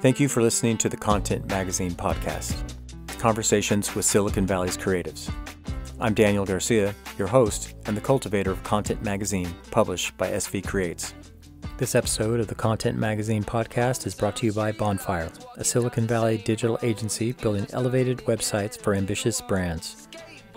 Thank you for listening to the Content Magazine podcast, Conversations with Silicon Valley's Creatives. I'm Daniel Garcia, your host and the cultivator of Content Magazine, published by SV Creates. This episode of the Content Magazine podcast is brought to you by Bonfire, a Silicon Valley digital agency building elevated websites for ambitious brands.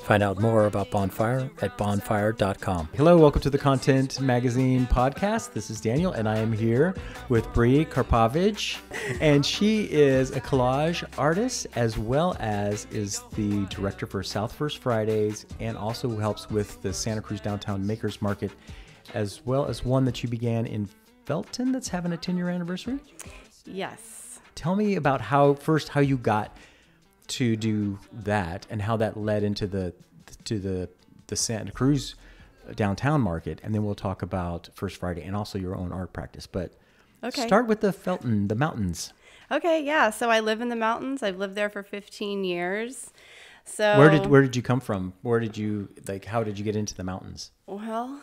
Find out more about Bonfire at bonfire.com. Hello, welcome to the Content Magazine podcast. This is Daniel, and I am here with Bree Karpavage, and she is a collage artist as well as is the director for South First Fridays and also helps with the Santa Cruz Downtown Makers Market, as well as one that you began in Felton that's having a 10-year anniversary? Yes. Tell me about how you got to do that and how that led into the Santa Cruz downtown market, and then we'll talk about First Friday and also your own art practice. But start with the Felton, the mountains. Okay, yeah. So I live in the mountains. I've lived there for 15 years. So where did you come from? How did you get into the mountains? Well,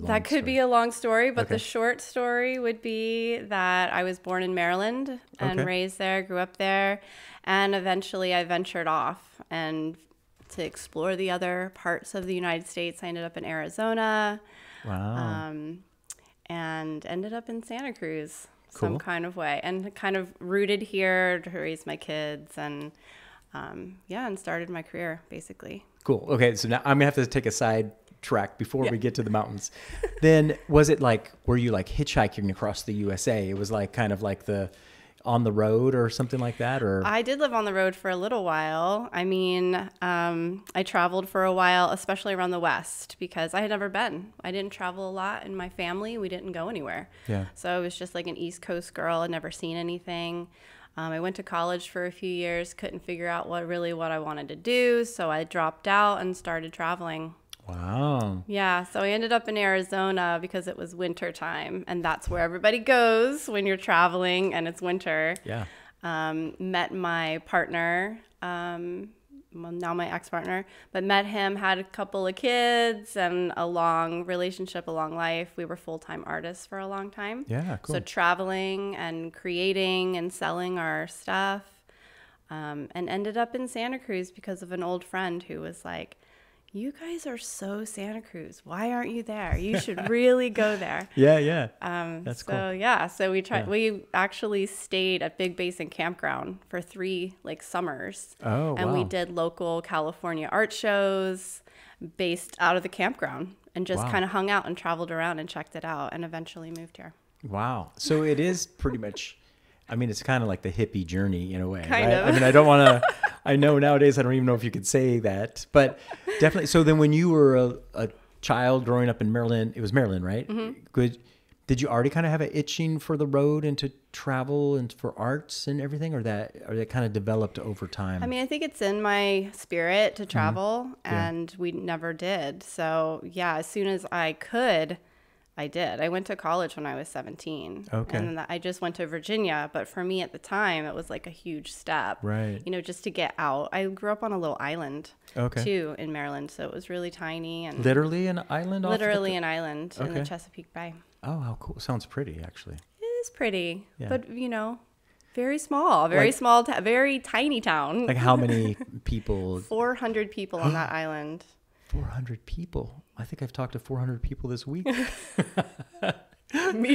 that could be a long story, but the short story would be that I was born in Maryland and raised there, grew up there, and eventually I ventured off and to explore the other parts of the United States. I ended up in Arizona. Wow. And ended up in Santa Cruz some kind of way, and kind of rooted here to raise my kids and and started my career basically. Cool. Okay, so now I'm gonna have to take a side track before we get to the mountains. Then were you like hitchhiking across the USA? It was like kind of like the on the road or something like that? Or I did live on the road for a little while. I mean, I traveled for a while, especially around the West, because I had never been. I didn't travel a lot in my family. We didn't go anywhere. Yeah. So I was just like an East Coast girl. I'd never seen anything. I went to college for a few years, couldn't figure out what I wanted to do. So I dropped out and started traveling. Wow. Yeah, so I ended up in Arizona because it was winter time, and that's where everybody goes when you're traveling and it's winter. Yeah. Met my partner, now my ex-partner, but met him, had a couple of kids and a long relationship, a long life. We were full-time artists for a long time. Yeah, cool. So traveling and creating and selling our stuff, and ended up in Santa Cruz because of an old friend who was like, "You guys are so Santa Cruz. Why aren't you there? You should really go there." Yeah. That's cool. So yeah, so we tried. Yeah. We actually stayed at Big Basin Campground for 3 summers. Oh, and wow. we did local California art shows based out of the campground, and just kind of hung out and traveled around and checked it out, and eventually moved here. Wow. So it is pretty much. I mean, it's kind of like the hippie journey in a way, kind right? of. I mean, I don't want to, I know nowadays, I don't even know if you could say that, but definitely. So then when you were a child growing up in Maryland, it was Maryland, right? Mm-hmm. Did you already kind of have an itching for the road and to travel and for arts and everything, or that kind of developed over time? I mean, I think it's in my spirit to travel, and we never did. So yeah, as soon as I could, I did. I went to college when I was 17. Okay. And then I just went to Virginia. But for me at the time, it was like a huge step. Right. Just to get out. I grew up on a little island, too, in Maryland. So it was really tiny. And literally an island? Literally an island in the Chesapeake Bay. Oh, how cool. Sounds pretty, actually. It is pretty. Yeah. But, very small. Very tiny town. Like how many people? 400 people on that island. 400 people. I think I've talked to 400 people this week. Me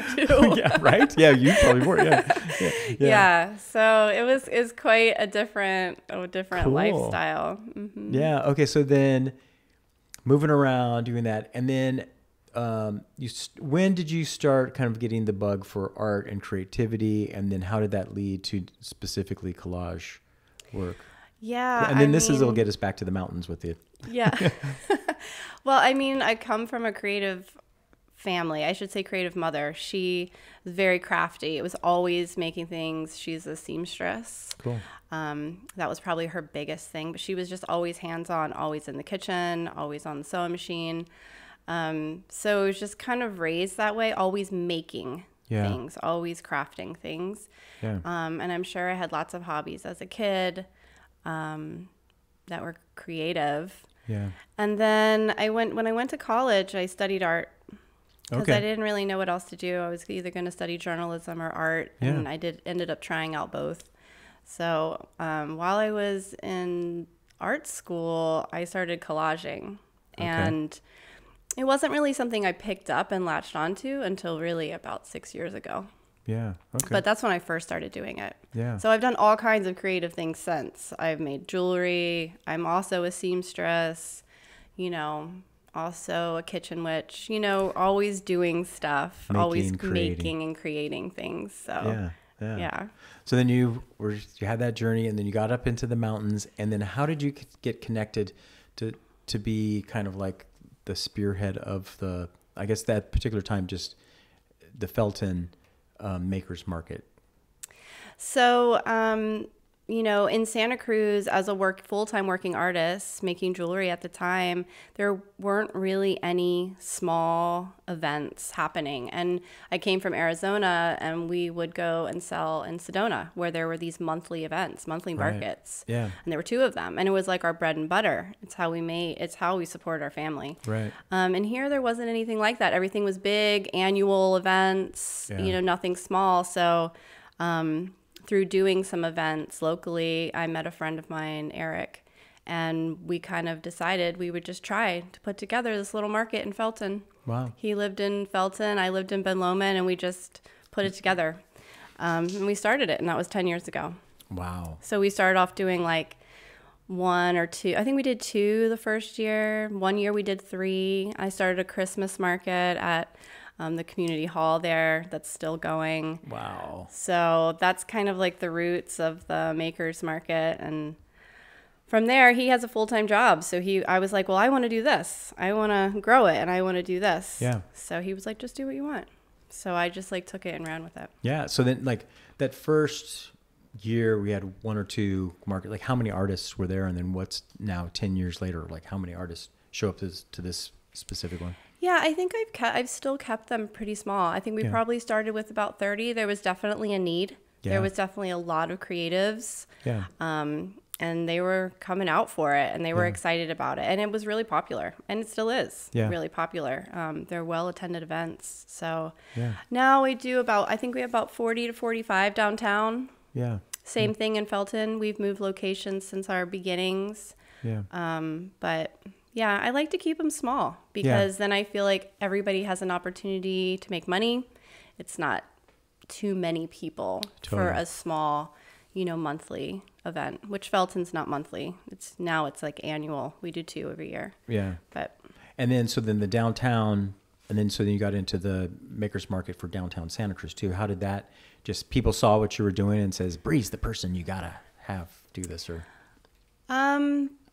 too. Yeah, right? Yeah, you probably were. Yeah. So it was quite a different cool. lifestyle. Mm-hmm. Yeah. Okay. So then moving around, doing that. And then when did you start kind of getting the bug for art and creativity? And then how did that lead to specifically collage work? Yeah. And then it'll get us back to the mountains with you. Yeah. Well, I mean, I come from a creative family. I should say creative mother. She was very crafty. It was always making things. She's a seamstress. Cool. That was probably her biggest thing. But she was just always hands-on, always in the kitchen, always on the sewing machine. So it was just kind of raised that way, always making things, always crafting things. Yeah. And I'm sure I had lots of hobbies as a kid that were creative. Yeah. And then when I went to college, I studied art. Because I didn't really know what else to do. I was either going to study journalism or art, and I ended up trying out both. So while I was in art school, I started collaging, and it wasn't really something I picked up and latched onto until really about 6 years ago. Yeah. Okay. But that's when I first started doing it. Yeah. So I've done all kinds of creative things since. I've made jewelry. I'm also a seamstress, also a kitchen witch, always doing stuff, making and creating things. So yeah. So then you had that journey, and then you got up into the mountains, and then how did you get connected to be kind of like the spearhead of I guess that particular time, just the Felton Makers Market? So, in Santa Cruz, as a full-time working artist making jewelry at the time, there weren't really any small events happening. And I came from Arizona, and we would go and sell in Sedona, where there were these monthly events, monthly markets. Yeah. And there were 2 of them, and it was like our bread and butter. It's how we support our family. Right. And here there wasn't anything like that. Everything was big, annual events, nothing small. So, through doing some events locally, I met a friend of mine, Eric, and we kind of decided we would just try to put together this little market in Felton. Wow. He lived in Felton, I lived in Ben Lomond, and we just put it together. And we started it, and that was 10 years ago. Wow. So we started off doing like 1 or 2. I think we did 2 the first year. 1 year we did 3. I started a Christmas market at the community hall there that's still going. Wow. So that's kind of like the roots of the Makers Market. And from there, he has a full-time job. So I was like, well, I want to do this. I want to grow it, and I want to do this. Yeah. So he was like, just do what you want. So I just took it and ran with it. Yeah. So then that first year we had 1 or 2 market, how many artists were there? And then what's now 10 years later, how many artists show up to this specific one? Yeah, I think I've still kept them pretty small. I think we probably started with about 30. There was definitely a need. Yeah. There was definitely a lot of creatives. Yeah. And they were coming out for it, and they were excited about it. And it was really popular, and it still is really popular. They're well-attended events. So now we do I think we have about 40 to 45 downtown. Yeah. Same thing in Felton. We've moved locations since our beginnings. Yeah. But yeah, I like to keep them small because then I feel like everybody has an opportunity to make money. It's not too many people for a small, monthly event, which Felton's not monthly. It's like annual. We do 2 every year. Yeah. And then the downtown, and then you got into the Makers Market for downtown Santa Cruz too. How did that, just people saw what you were doing and says, Bree's the person you gotta have do this, or?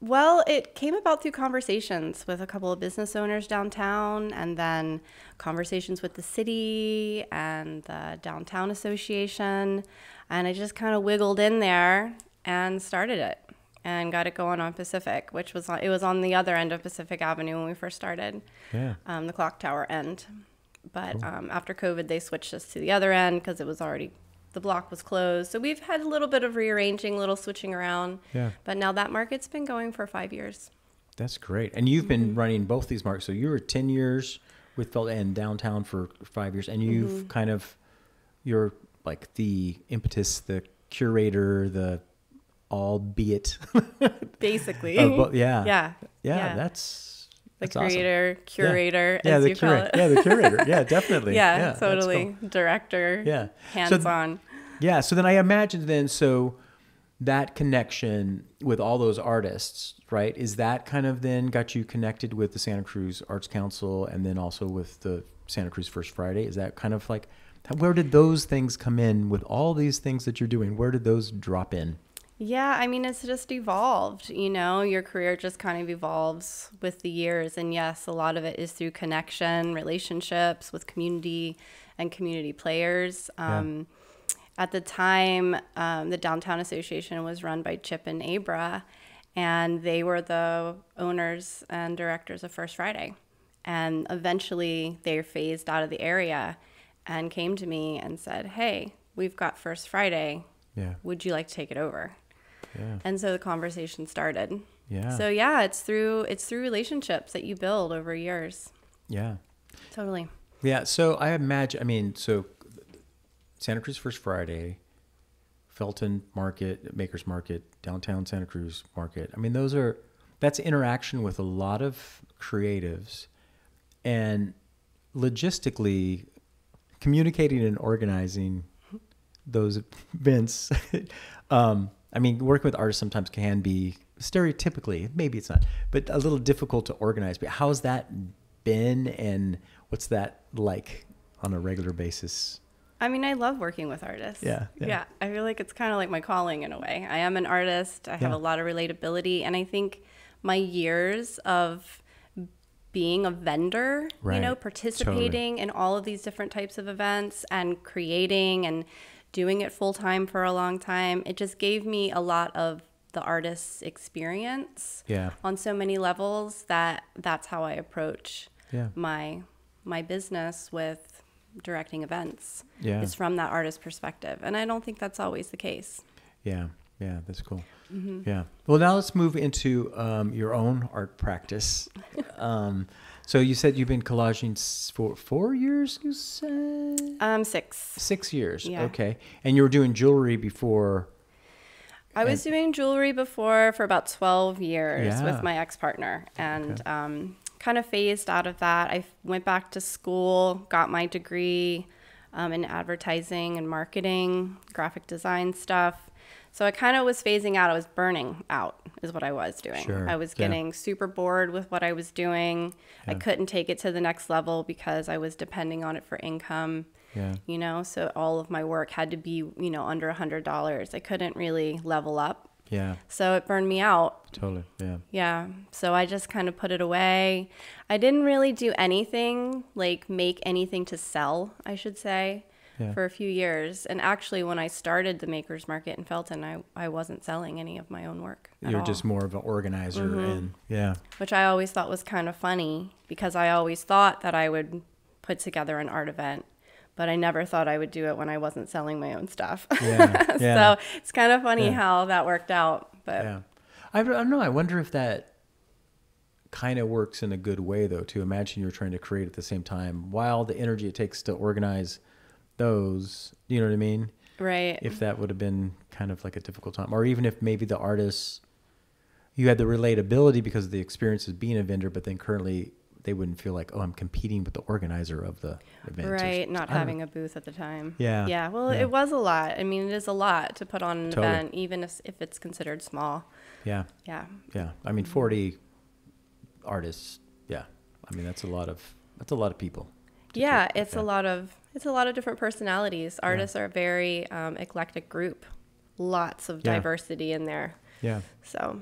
Well, it came about through conversations with a couple of business owners downtown, and then conversations with the city and the downtown association. And I just kind of wiggled in there and started it and got it going on Pacific, it was on the other end of Pacific Avenue when we first started, the clock tower end. But after COVID, they switched us to the other end because the block was closed. So we've had a little bit of rearranging, little switching around. Yeah. But now that market's been going for 5 years. That's great. And you've been running both these markets. So you were 10 years with Felton and downtown for 5 years. And you've you're like the impetus, the curator, the albeit. Basically. Yeah. That's the creator, awesome. Curator, as you call it. Yeah, the curator. Yeah, definitely. Yeah, totally. Cool. Director. Yeah. Hands-on. So then I imagine so that connection with all those artists, right, is that kind of then got you connected with the Santa Cruz Arts Council and then also with the Santa Cruz First Friday? Is that kind of where did those things come in with all these things that you're doing? Where did those drop in? Yeah, I mean, it's just evolved, your career just kind of evolves with the years. And yes, a lot of it is through connection, relationships with community and community players. At the time, the Downtown Association was run by Chip and Abra, and they were the owners and directors of First Friday. And eventually they phased out of the area and came to me and said, hey, we've got First Friday. Yeah. Would you like to take it over? Yeah. And so the conversation started. Yeah. So yeah, it's through relationships that you build over years. Yeah. Totally. Yeah. So I imagine, so Santa Cruz First Friday, Felton Market, Makers Market, downtown Santa Cruz Market. I mean, that's interaction with a lot of creatives, and logistically communicating and organizing those events. I mean, working with artists sometimes can be stereotypically, maybe it's not, but a little difficult to organize. But how's that been, and what's that like on a regular basis? I mean, I love working with artists. Yeah. I feel like it's kind of like my calling in a way. I am an artist. I have a lot of relatability. And I think my years of being a vendor, participating in all of these different types of events and creating and doing it full time for a long time, it just gave me a lot of the artist's experience on so many levels that's how I approach my business with directing events. It's from that artist perspective, and I don't think that's always the case. That's cool. Well, now let's move into your own art practice. So you said you've been collaging for 4 years, you said? 6 years. Okay. And you were doing jewelry before? I was doing jewelry before for about 12 years with my ex-partner, and kind of phased out of that. I went back to school, got my degree in advertising and marketing, graphic design stuff. So I kind of was phasing out. I was burning out is what I was doing. Sure. I was getting super bored with what I was doing. I couldn't take it to the next level because I was depending on it for income. So all of my work had to be, under $100. I couldn't really level up. So it burned me out. Totally. So I just kind of put it away. I didn't really do anything, like make anything to sell, I should say, for a few years. And actually, when I started the Makers Market in Felton, I wasn't selling any of my own work at You're all. just more of an organizer. And which I always thought was kind of funny, because I always thought that I would put together an art event, but I never thought I would do it when I wasn't selling my own stuff. So it's kind of funny how that worked out. But I don't know. I wonder if that kind of works in a good way, though, to imagine you're trying to create at the same time, while the energy it takes to organize those, you know what I mean? Right. If that would have been kind of like a difficult time, or even if maybe the artists, you had the relatability because of the experience of being a vendor, but then currently they wouldn't feel like, oh, I'm competing with the organizer of the event. Right, not having a booth at the time. Yeah. Well, it was a lot. I mean, it is a lot to put on an event, even if it's considered small. Yeah. I mean, 40 artists. I mean, that's a lot of people. It's a lot of different personalities. Artists are a very eclectic group. Lots of diversity in there. So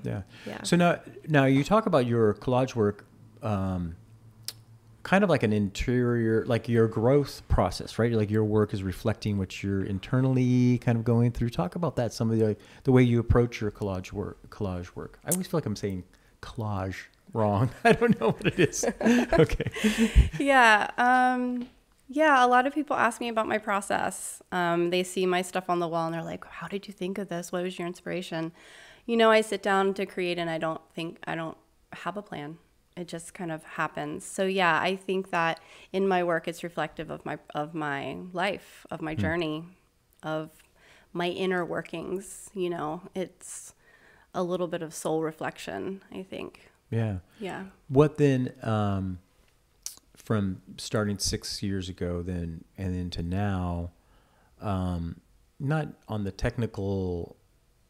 So now you talk about your collage work, kind of like an interior, like your growth process, right? Like your work is reflecting what you're internally kind of going through. Talk about that. Some of the way you approach your collage work. I always feel like I'm saying collage wrong. I don't know what it is. Okay. A lot of people ask me about my process. They see my stuff on the wall and they're like, how did you think of this? What was your inspiration? I sit down to create and I don't have a plan. It just kind of happens. So I think that in my work, it's reflective of my life, of my journey, of my inner workings. It's a little bit of soul reflection, I think. Yeah. What then, from starting 6 years ago then and into now, not on the technical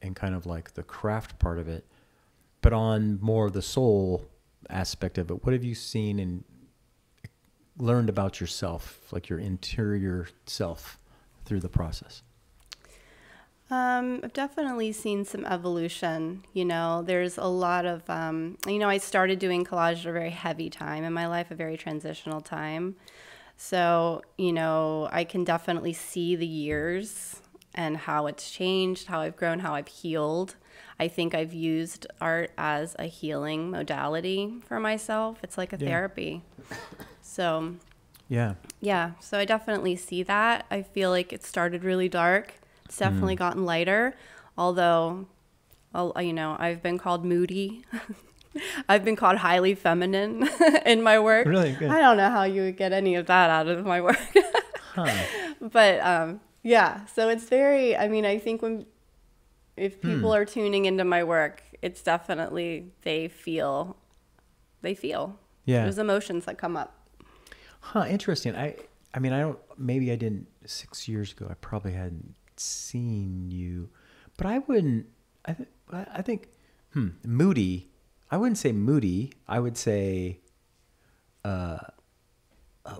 and kind of like the craft part of it, but on more of the soul aspect of it, what have you seen and learned about yourself, like your interior self, through the process? I've definitely seen some evolution. There's a lot of, I started doing collage at a very heavy time in my life, a very transitional time. So, I can definitely see the years and how it's changed, how I've grown, how I've healed. I think I've used art as a healing modality for myself. It's like a therapy. So, so I definitely see that. I feel like it started really dark. It's definitely gotten lighter, although, I've been called moody I've been called highly feminine in my work. Really? Good. I don't know how you would get any of that out of my work. But yeah, so it's very, I mean, I think if people are tuning into my work, it's definitely, they feel. Yeah. There's emotions that come up. Huh, interesting. I mean, maybe I didn't 6 years ago. I probably hadn't seen you, but I think moody. I wouldn't say moody. I would say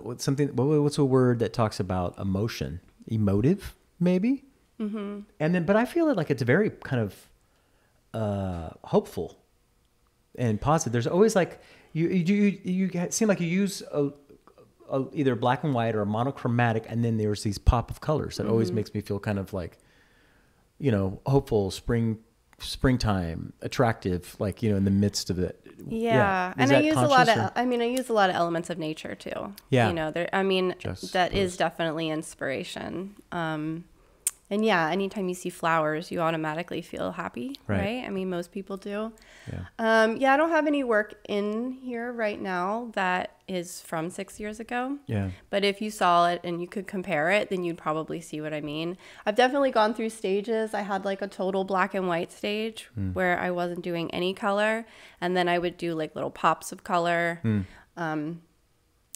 what's a word that talks about emotion? Emotive, maybe. Mm-hmm. And then, but I feel like it's very kind of hopeful and positive. There's always like you seem like you use either black and white or monochromatic, and then there's these pop of colors that always makes me feel kind of like, hopeful, springtime, attractive, like, in the midst of it. Yeah. And I use a lot of elements of nature too. Yeah. That is definitely inspiration. And yeah, anytime you see flowers, you automatically feel happy, right? I mean, most people do. Yeah. I don't have any work in here right now that is from 6 years ago. Yeah. But if you saw it and you could compare it, then you'd probably see what I mean. I've definitely gone through stages. I had like a total black and white stage where I wasn't doing any color. And then I would do like little pops of color.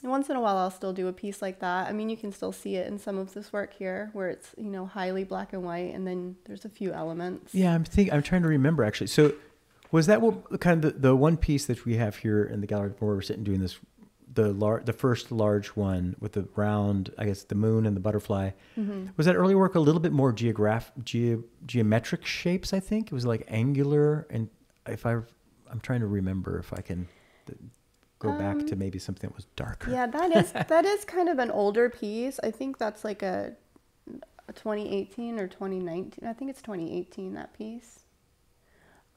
And once in a while, I'll still do a piece like that. I mean, you can still see it in some of this work here where it's, highly black and white, and then there's a few elements. Yeah, I'm trying to remember, actually. So was that what kind of the one piece that we have here in the gallery where we're sitting doing this, the first large one with the round, I guess, the moon and the butterfly? Mm-hmm. Was that early work a little bit more geometric shapes, I think? It was like angular, and I'm trying to remember if I can go back to maybe something that was darker. Yeah, that is kind of an older piece. I think that's like a 2018 or 2019. I think it's 2018, that piece.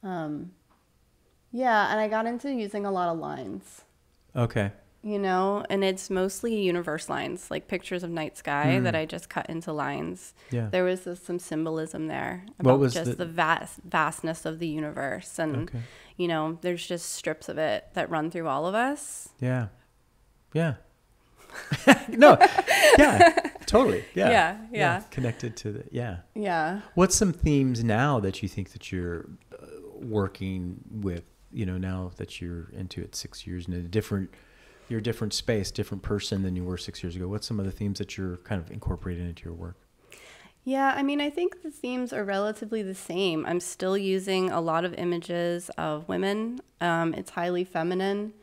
Yeah, and I got into using a lot of lines. Okay. And it's mostly universe lines, like pictures of night sky that I just cut into lines. Yeah. There was some symbolism there about the vastness of the universe. And, there's just strips of it that run through all of us. Yeah. Yeah. No. Yeah. Totally. Yeah. Yeah. Connected to the, Yeah. What's some themes now that you think that you're working with, now that you're into it 6 years in you're a different space, different person than you were 6 years ago? What's some of the themes that you're kind of incorporating into your work? Yeah, I mean, I think the themes are relatively the same. I'm still using a lot of images of women. It's highly feminine.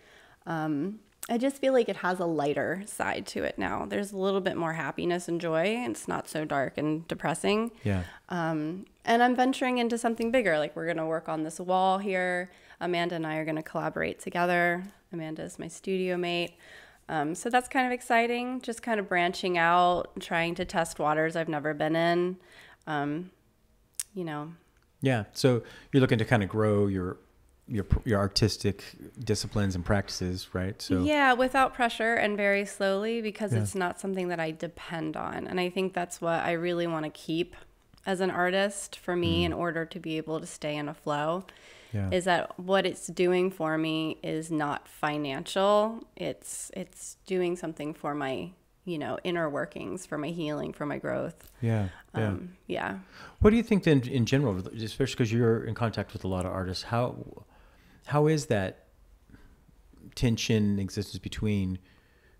I just feel like it has a lighter side to it now. There's a little bit more happiness and joy. It's not so dark and depressing. Yeah. And I'm venturing into something bigger. Like, we're going to work on this wall here. Amanda and I are going to collaborate together. Amanda is my studio mate. So that's kind of exciting, just kind of branching out, trying to test waters I've never been in, Yeah, so you're looking to kind of grow your artistic disciplines and practices, right? So yeah, without pressure and very slowly, because it's not something that I depend on. And I think that's what I really want to keep as an artist for me in order to be able to stay in a flow. Yeah. Is that what it's doing for me is not financial. It's doing something for my, inner workings, for my healing, for my growth. Yeah. Yeah. What do you think then in general, especially because you're in contact with a lot of artists, how is that tension existence between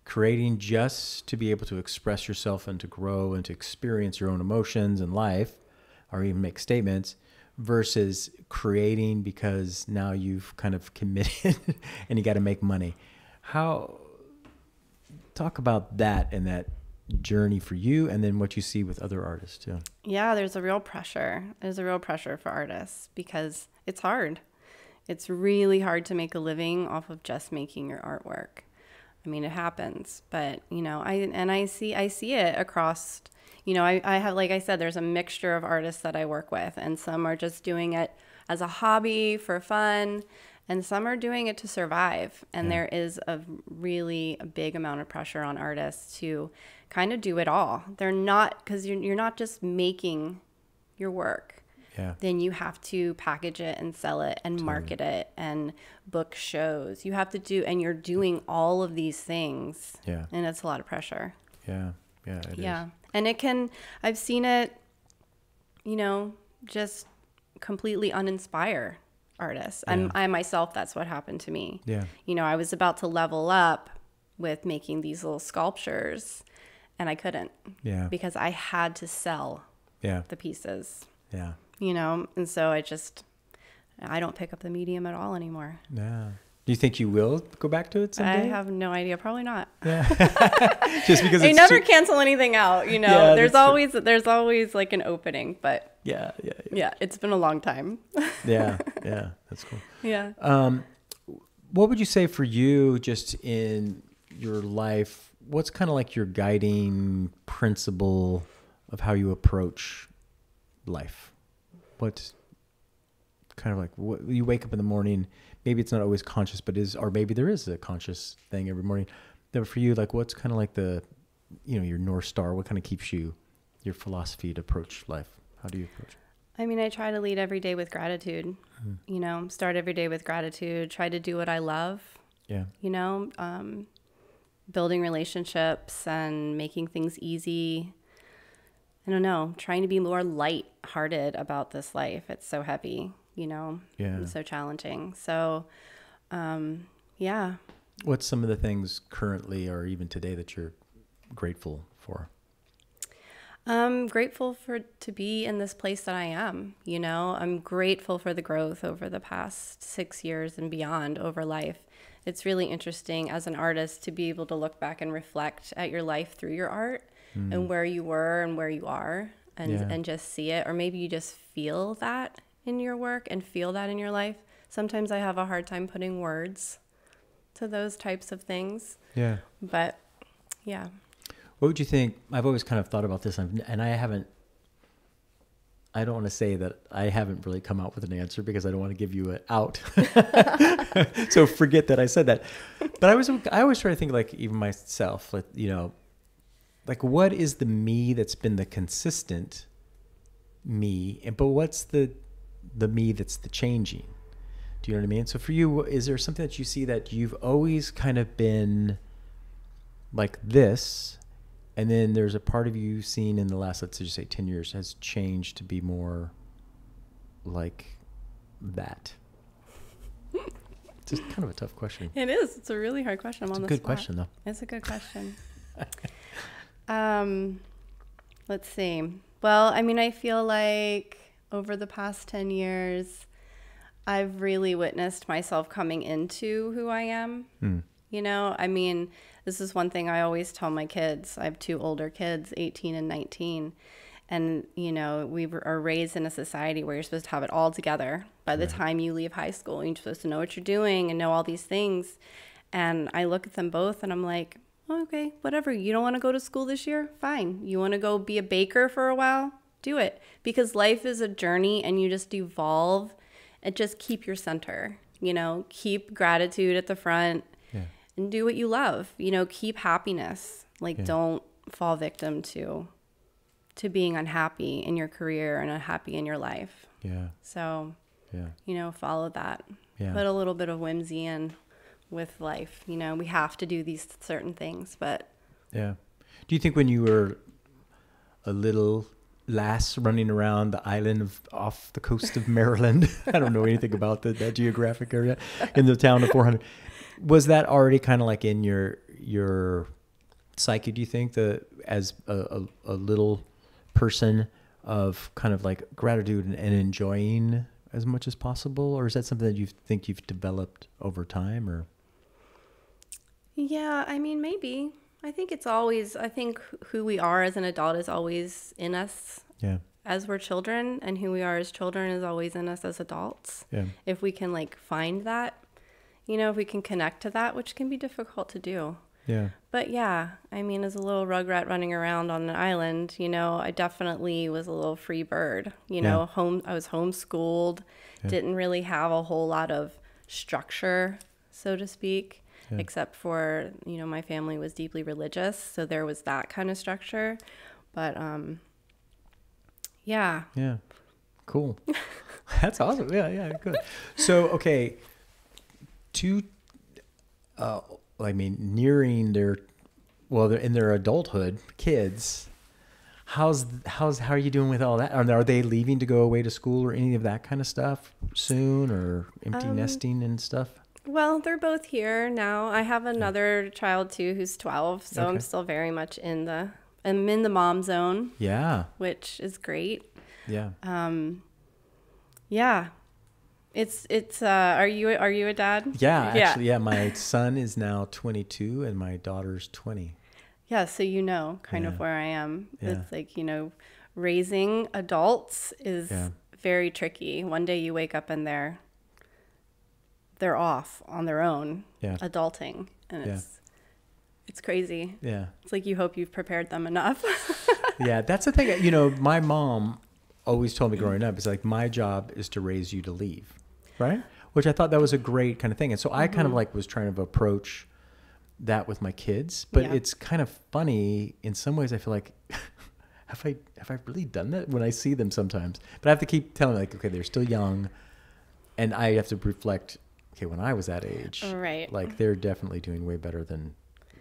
creating just to be able to express yourself and to grow and to experience your own emotions and life, or even make statements, versus creating because now you've kind of committed and you got to make money? Talk about that and that journey for you, and then what you see with other artists too. Yeah, there's a real pressure. There's a real pressure for artists because it's hard. It's really hard to make a living off of just making your artwork. I mean, it happens, but I see it across. I have, like I said, there's a mixture of artists that I work with, and some are just doing it as a hobby for fun, and some are doing it to survive. And there is a really big amount of pressure on artists to kind of do it all. They're not, because you're not just making your work. then you have to package it and sell it and market it and book shows. You have to do, and you're doing all of these things. Yeah. And it's a lot of pressure. Yeah. Yeah. It is. And I've seen it, just completely uninspire artists. And I myself, that's what happened to me. Yeah. I was about to level up with making these little sculptures and I couldn't. Yeah. Because I had to sell the pieces. Yeah. And so I don't pick up the medium at all anymore. Yeah. Do you think you will go back to it someday? I have no idea. Probably not. Yeah. Just because I never cancel anything out, Yeah, there's always like an opening, but yeah, it's been a long time. Yeah, that's cool. Yeah. What would you say for you just in your life, what's kind of like your guiding principle of how you approach life? What's kind of like what you wake up in the morning, maybe it's not always conscious, but or maybe there is a conscious thing every morning. But for you, like what's kind of like the, your North Star, what kind of keeps you, your philosophy to approach life? How do you approach it? I mean, I try to lead every day with gratitude, start every day with gratitude, try to do what I love, building relationships and making things easy. I don't know, trying to be more light-hearted about this life. It's so heavy, and so challenging. So, yeah. What's some of the things currently or even today that you're grateful for? I'm grateful to be in this place that I am. I'm grateful for the growth over the past 6 years and beyond over life. It's really interesting as an artist to be able to look back and reflect at your life through your art and where you were and where you are and just see it. Or maybe you just feel that in your work and feel that in your life. Sometimes I have a hard time putting words to those types of things. Yeah. But yeah. What would you think? I've always kind of thought about this, and I don't want to say that I haven't really come out with an answer because I don't want to give you an out. So forget that I said that. But I always try to think like even myself, like, like what is the me that's been the consistent me, but what's the me that's the changing? Do you know what I mean? So for you, is there something that you see that you've always kind of been like this, and then there's a part of you seen in the last, let's just say 10 years has changed to be more like that? It's just kind of a tough question. It is. It's a really hard question. It's a good question, though. It's a good question. Let's see. Well, I mean, I feel like over the past 10 years, I've really witnessed myself coming into who I am. I mean, this is one thing I always tell my kids. I have 2 older kids, 18 and 19. And, we are raised in a society where you're supposed to have it all together. By the time you leave high school, you're supposed to know what you're doing and know all these things. And I look at them both and I'm like, okay, whatever. You don't want to go to school this year? Fine. You want to go be a baker for a while? Do it. Because life is a journey and you just evolve and just keep your center, keep gratitude at the front and do what you love, keep happiness. Like don't fall victim to being unhappy in your career and unhappy in your life. Yeah. So, follow that. Yeah. Put a little bit of whimsy in with life. We have to do these certain things, but. Yeah. Do you think when you were a little lass running around the island off the coast of Maryland, I don't know anything about that geographic area, in the town of 400, was that already kind of like in your psyche, do you think, as a little person of kind of like gratitude and enjoying as much as possible? Or is that something that you think you've developed over time? Or? Yeah, I mean, maybe. I think who we are as an adult is always in us as we're children, and who we are as children is always in us as adults. Yeah. If we can like find that, if we can connect to that, which can be difficult to do. Yeah. But yeah, I mean, as a little rugrat running around on an island, I definitely was a little free bird. I was homeschooled, didn't really have a whole lot of structure, so to speak. Yeah. Except for, my family was deeply religious, so there was that kind of structure. But, yeah. Yeah. Cool. That's awesome. Yeah, good. So, okay, nearing they're in their adulthood, kids. How are you doing with all that? Are they leaving to go away to school or any of that kind of stuff soon, or empty nesting and stuff? Well, they're both here now. I have another child too who's 12, so I'm still very much I'm in the mom zone. Yeah. Which is great. Yeah. Yeah. It's are you a dad? Yeah, actually, yeah. My son is now 22 and my daughter's 20. Yeah, so kind of where I am. Yeah. It's like, raising adults is very tricky. One day you wake up and they're off on their own, adulting, and it's crazy. Yeah. It's like you hope you've prepared them enough. Yeah, that's the thing. My mom always told me growing up, it's like, my job is to raise you to leave, right? Which I thought that was a great kind of thing. And so I kind of was trying to approach that with my kids, but it's kind of funny in some ways. I feel like, have I really done that when I see them sometimes? But I have to keep telling them, okay, they're still young, and I have to reflect, okay, when I was that age, right? Like, they're definitely doing way better than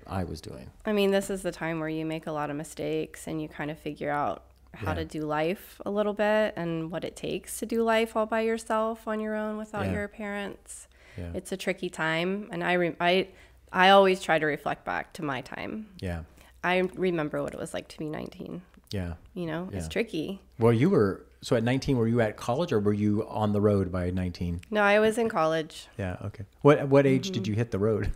I was doing. I mean, this is the time where you make a lot of mistakes and you kind of figure out how to do life a little bit and what it takes to do life all by yourself on your own without your parents. Yeah. It's a tricky time, and I always try to reflect back to my time. Yeah. I remember what it was like to be 19. Yeah. It's tricky. Well, so at 19, were you at college or were you on the road by 19? No, I was in college. Yeah. Okay. What age did you hit the road?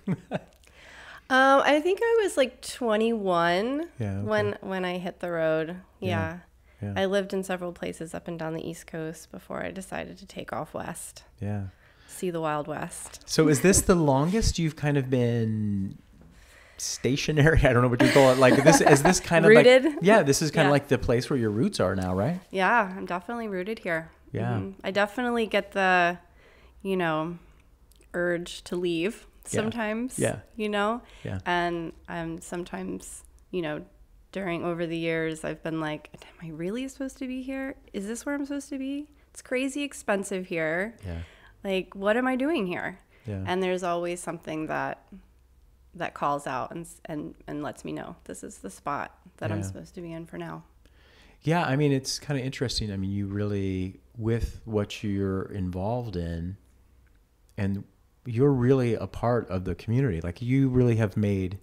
I think I was like 21 when I hit the road. Yeah. I lived in several places up and down the East Coast before I decided to take off west. Yeah. See the Wild West. So is this the longest you've kind of been stationary? I don't know what you call it. Like, is this kind of rooted? This is kind of like the place where your roots are now, right? Yeah, I'm definitely rooted here. Yeah. I definitely get the, urge to leave sometimes. Yeah. Yeah. And sometimes, over the years, I've been like, am I really supposed to be here? Is this where I'm supposed to be? It's crazy expensive here. Yeah. Like, what am I doing here? Yeah. And there's always something that calls out and lets me know this is the spot that I'm supposed to be in for now. Yeah, I mean, it's kind of interesting. I mean, you really, with what you're involved in, and you're really a part of the community. Like, you really have made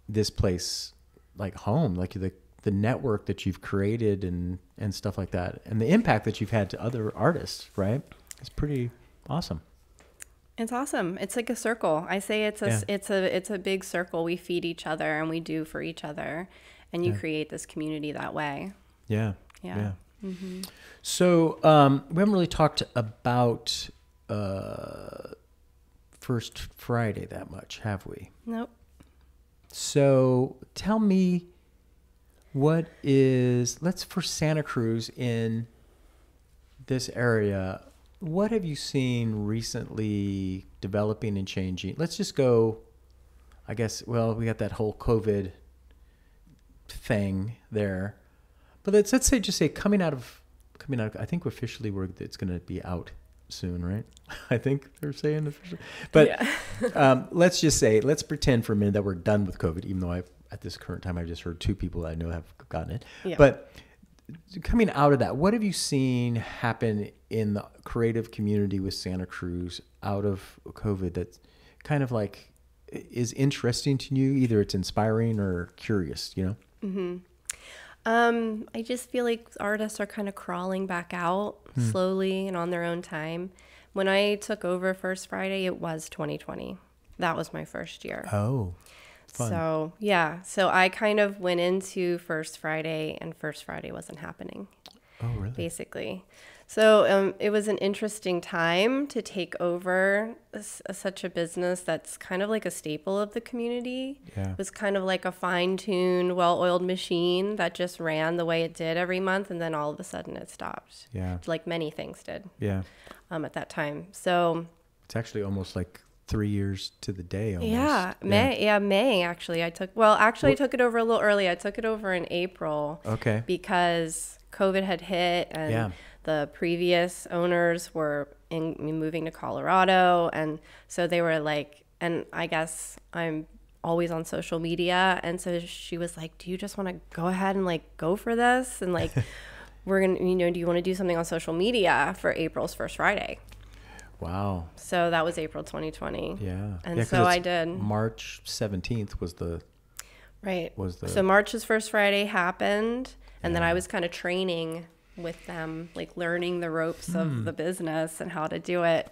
this place like home, like the network that you've created and stuff like that, and the impact that you've had to other artists, right? It's pretty awesome. It's awesome. It's like a circle. I say it's a big circle. We feed each other and we do for each other, and you create this community that way. Yeah. Yeah. Mm-hmm. So we haven't really talked about First Friday that much, have we? Nope. So tell me, for Santa Cruz in this area, what have you seen recently developing and changing? Let's just go, I guess, we got that whole COVID thing there. But let's say coming out of, I think officially it's going to be out soon, right? I think they're saying officially. But let's pretend for a minute that we're done with COVID, even though at this current time, I've just heard 2 people that I know have gotten it. Yeah. But coming out of that, what have you seen happen in the creative community with Santa Cruz out of COVID that kind of like is interesting to you? Either it's inspiring or curious, Mm-hmm. I just feel like artists are kind of crawling back out slowly and on their own time. When I took over First Friday, it was 2020. That was my first year. Oh, fun. So, yeah. So I kind of went into First Friday, and First Friday wasn't happening. Oh, really? Basically. So it was an interesting time to take over such a business that's kind of like a staple of the community. Yeah. It was kind of like a fine-tuned, well-oiled machine that just ran the way it did every month, and then all of a sudden it stopped. Yeah. Like many things did. Yeah. At that time. So it's actually almost like 3 years to the day almost. Yeah. May actually. I took it over a little early. I took it over in April. Okay. Because COVID had hit and the previous owners were moving to Colorado. And so they were like, and I guess I'm always on social media. And so she was like, do you just want to go ahead and like go for this? And like, we're going to, you know, do you want to do something on social media for April's First Friday? Wow. So that was April 2020. Yeah. And so I did. March 17th was the... Right. So March's First Friday happened. And then I was kind of training with them, like learning the ropes of the business and how to do it.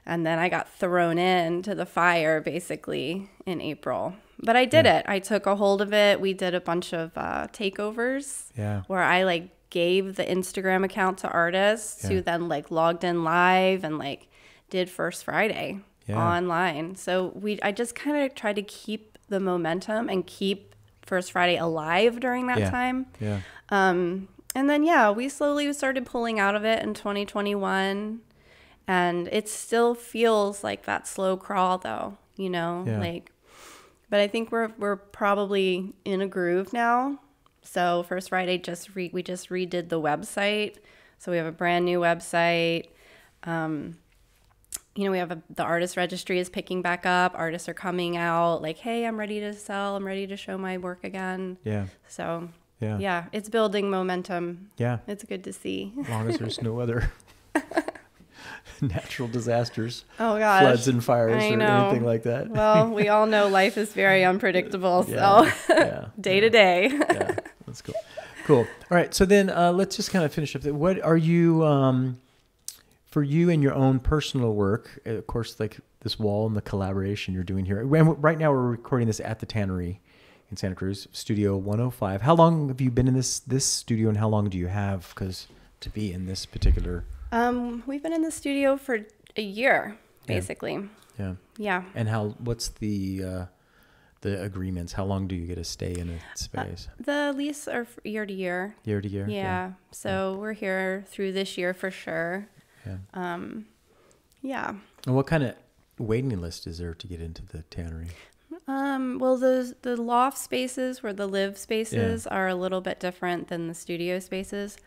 And then I got thrown into the fire basically in April. But I did it. I took a hold of it. We did a bunch of takeovers where I like gave the Instagram account to artists who then like logged in live and like did First Friday online. So I just kind of tried to keep the momentum and keep First Friday alive during that time. Yeah. And then, we slowly started pulling out of it in 2021. And it still feels like that slow crawl though, you know, like, but I think we're probably in a groove now. So First Friday we just redid the website. So we have a brand new website. You know, we have the artist registry is picking back up. Artists are coming out like, hey, I'm ready to sell. I'm ready to show my work again. Yeah. So it's building momentum. Yeah. It's good to see. As long as there's no other natural disasters, floods and fires or anything like that. Well, we all know life is very unpredictable. So day to day. Yeah, that's cool. Cool. All right. So then let's just kind of finish up. What are you, for you and your own personal work, of course, like this wall and the collaboration you're doing here. Right now we're recording this at the Tannery in Santa Cruz, Studio 105. How long have you been in this studio, and how long do you have to be in this particular... We've been in the studio for a year, basically. Yeah. Yeah. And what's the agreements? How long do you get to stay in a space? The lease are year to year. Year to year. Yeah. So we're here through this year for sure. Yeah. Yeah. And what kind of waiting list is there to get into the Tannery? Well, the loft spaces or the live spaces are a little bit different than the studio spaces.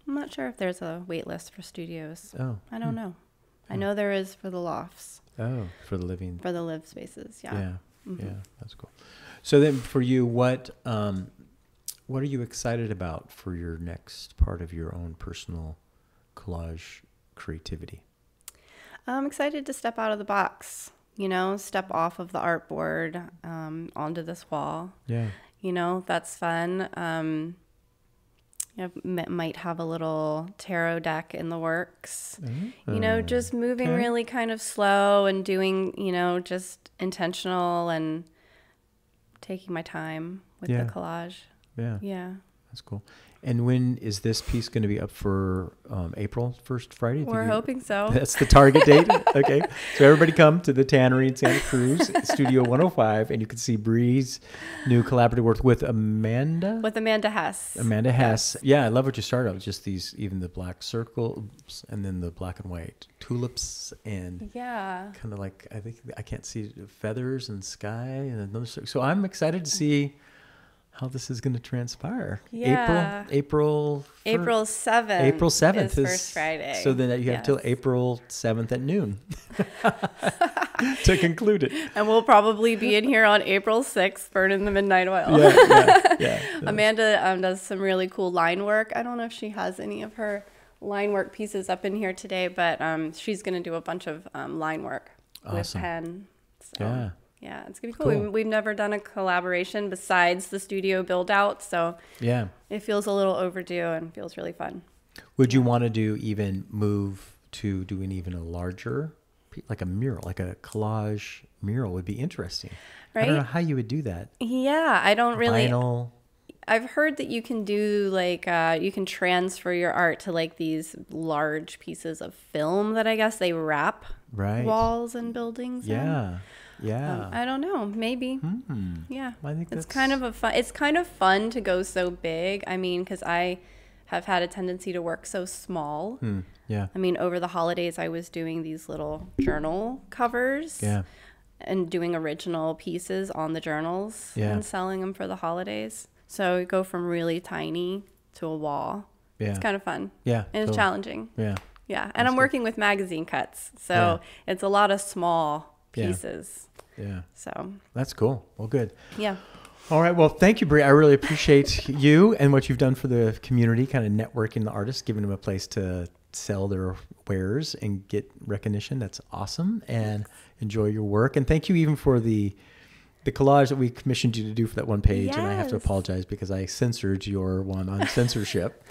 I'm not sure if there's a wait list for studios. Oh. I don't know. I know there is for the lofts. Oh, for the living. For the live spaces, yeah. Yeah, yeah, that's cool. So then for you, what are you excited about for your next part of your own personal collage creativity? I'm excited to step out of the box, you know, step off of the artboard onto this wall. Yeah. You know, that's fun. Might have a little tarot deck in the works, you know, just moving really kind of slow and doing, you know, just intentional and taking my time with the collage. Yeah. Yeah. That's cool. And when is this piece going to be up for April 1st Friday? We're hoping so. That's the target date? Okay. So everybody come to the Tannery in Santa Cruz, Studio 105, and you can see Bree's new collaborative work with Amanda? With Amanda Hess. Amanda Hess. Yes. Yeah, I love what you started out with, just these, even the black circles and then the black and white tulips and kind of like, I think, I can't see feathers and sky and another. So I'm excited to see how this is going to transpire. Yeah. April 7th. April 7th is First Friday. So then you have till April 7th at noon to conclude it. And we'll probably be in here on April 6th burning the midnight oil. Yeah. Amanda does some really cool line work. I don't know if she has any of her line work pieces up in here today, but she's going to do a bunch of line work with pen. So. Yeah, it's going to be cool. We've never done a collaboration besides the studio build out. So it feels a little overdue and feels really fun. Would you want to move to doing even a larger, like a mural, like a collage mural would be interesting. Right? I don't know how you would do that. Yeah, I don't really. Vinyl. I've heard that you can do like, you can transfer your art to like these large pieces of film that I guess they wrap walls and buildings in. Yeah. I don't know. Maybe. Yeah. I think it's kind of it's kind of fun to go so big. I mean, because I have had a tendency to work so small. Yeah. I mean, over the holidays, I was doing these little journal covers. Yeah. And doing original pieces on the journals and selling them for the holidays. So you go from really tiny to a wall. It's kind of fun. Yeah. And it's challenging. Yeah. Yeah. And I'm working with magazine cuts. So it's a lot of small pieces. Yeah. So that's cool. Well, good. Yeah. All right. Well, thank you, Bree. I really appreciate you and what you've done for the community, kind of networking the artists, giving them a place to sell their wares and get recognition. That's awesome. And enjoy your work. And thank you even for the collage that we commissioned you to do for that one page. Yes. And I have to apologize because I censored your one on censorship,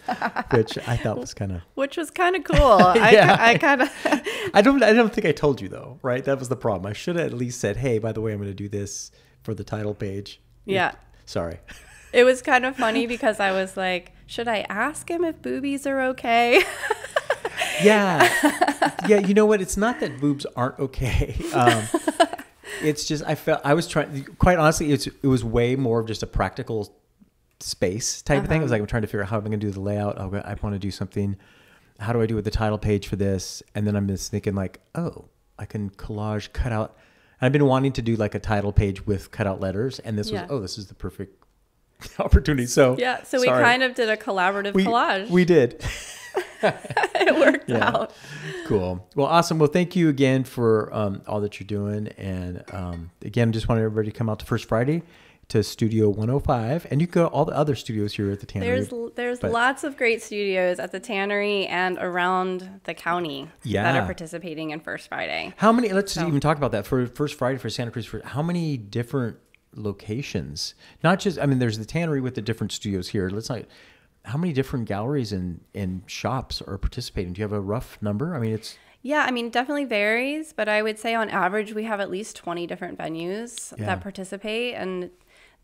which I thought was kind of... Which was kind of cool. I kind of... I don't think I told you though, right? That was the problem. I should have at least said, hey, by the way, I'm going to do this for the title page. Yeah. Sorry. It was kind of funny because I was like, should I ask him if boobies are okay? Yeah. Yeah. You know what? It's not that boobs aren't okay. It's just, I was trying, quite honestly, it was way more of just a practical space type of thing. It was like, I'm trying to figure out how I'm going to do the layout. Oh, I want to do something. How do I do with the title page for this? And then I'm just thinking like, oh, I can collage, cut out. I've been wanting to do like a title page with cut out letters. And this was, this is the perfect opportunity. So yeah. So we kind of did a collaborative collage. We did. It worked out. Cool. Well, awesome. Well, thank you again for all that you're doing. And again, just want everybody to come out to First Friday to Studio 105. And you can go to all the other studios here at the Tannery. There's lots of great studios at the Tannery and around the county that are participating in First Friday. How many, let's even talk about that. For First Friday for Santa Cruz, how many different locations? Not just, I mean, there's the Tannery with the different studios here. How many different galleries and shops are participating? Do you have a rough number? I mean, it definitely varies, but I would say on average we have at least 20 different venues that participate, and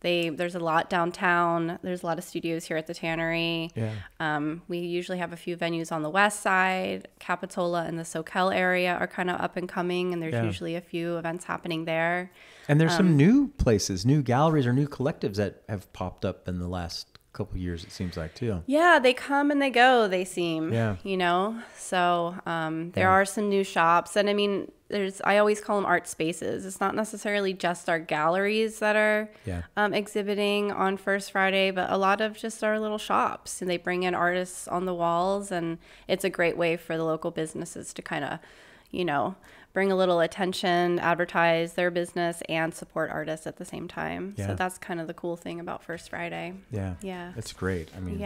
there's a lot downtown. There's a lot of studios here at the Tannery. Yeah. We usually have a few venues on the west side. Capitola and the Soquel area are kind of up and coming, and there's usually a few events happening there. And there's some new places, new galleries or new collectives that have popped up in the last couple of years, it seems like, too. Yeah, they come and they go, they seem. Yeah. You know? So there are some new shops. And I mean, I always call them art spaces. It's not necessarily just our galleries that are exhibiting on First Friday, but a lot of just our little shops. And they bring in artists on the walls, and it's a great way for the local businesses to kind of, bring a little attention, advertise their business, and support artists at the same time. Yeah. So that's kind of the cool thing about First Friday. Yeah. Yeah. It's great. I mean,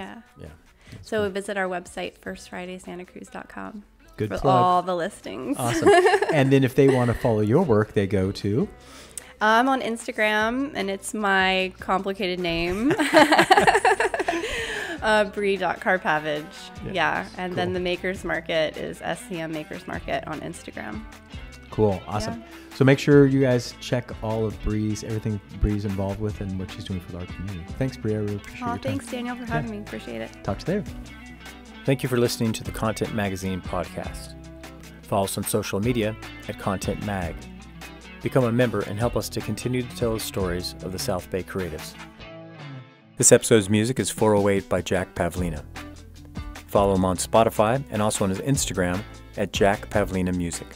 So cool. Visit our website, firstfridaysantacruz.com. Good for plug. all the listings. Awesome. And then if they want to follow your work, they go to? I'm on Instagram, and it's my complicated name. Bree Karpavage. Yeah. And then the Makers Market is SCM Makers Market on Instagram. Cool. Awesome. Yeah. So make sure you guys check all of everything Bree's involved with and what she's doing for our community. Thanks, Bree. I really appreciate your time. Thanks, Daniel, for having me. Appreciate it. Talk to you later. Thank you for listening to the Content Magazine podcast. Follow us on social media at Content Mag. Become a member and help us to continue to tell the stories of the South Bay creatives. This episode's music is 408 by Jack Pavlina. Follow him on Spotify and also on his Instagram at Jack Pavlina Music.